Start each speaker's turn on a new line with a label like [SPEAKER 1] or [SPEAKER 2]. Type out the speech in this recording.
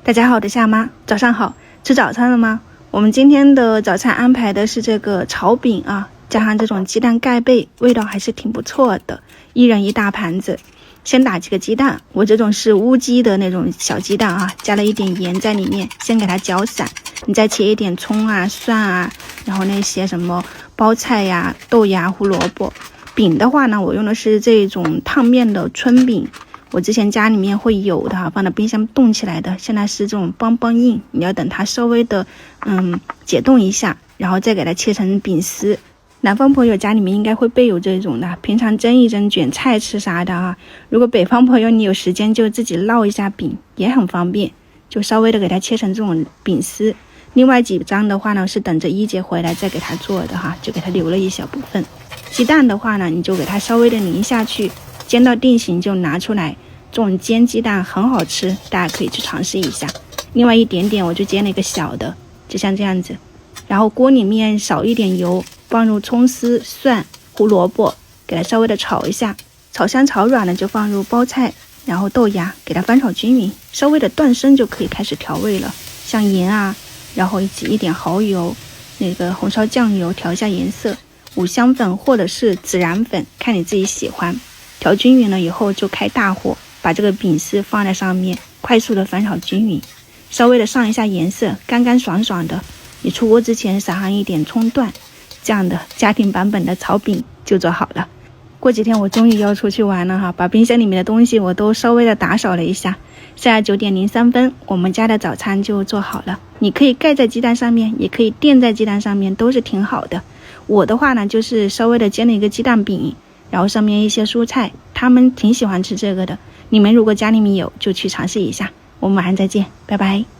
[SPEAKER 1] 大家好，我是夏妈，早上好，吃早餐了吗？我们今天的早餐安排的是这个炒饼啊，加上这种鸡蛋盖被，味道还是挺不错的。一人一大盘子，先打几个鸡蛋，我这种是乌鸡的那种小鸡蛋啊，加了一点盐在里面，先给它搅散。你再切一点葱啊、蒜啊，然后那些什么包菜呀、豆芽、胡萝卜。饼的话呢，我用的是这种烫面的春饼。我之前家里面会有的放到冰箱冻起来的，现在是这种邦邦硬，你要等它稍微的解冻一下，然后再给它切成饼丝。南方朋友家里面应该会备有这种的，平常蒸一蒸卷菜吃啥的啊。如果北方朋友你有时间就自己烙一下饼也很方便，就稍微的给它切成这种饼丝。另外几张的话呢是等着一姐回来再给它做的哈，就给它留了一小部分。鸡蛋的话呢，你就给它稍微的淋下去，煎到定型就拿出来。这种煎鸡蛋很好吃，大家可以去尝试一下。另外一点点我就煎了一个小的，就像这样子。然后锅里面少一点油，放入葱丝、蒜、胡萝卜，给它稍微的炒一下，炒香炒软了就放入包菜，然后豆芽，给它翻炒均匀，稍微的断生就可以开始调味了，像盐啊，然后挤一点蚝油，那个红烧酱油调一下颜色，五香粉或者是孜然粉，看你自己喜欢。调均匀了以后就开大火，把这个饼丝放在上面，快速的翻炒均匀，稍微的上一下颜色，干干爽爽的。你出锅之前撒上一点葱段，这样的家庭版本的炒饼就做好了。过几天我终于要出去玩了哈，把冰箱里面的东西我都稍微的打扫了一下。现在9点03分，我们家的早餐就做好了。你可以盖在鸡蛋上面，也可以垫在鸡蛋上面，都是挺好的。我的话呢，就是稍微的煎了一个鸡蛋饼，然后上面一些蔬菜，他们挺喜欢吃这个的。你们如果家里面有，就去尝试一下。我们晚上再见，拜拜。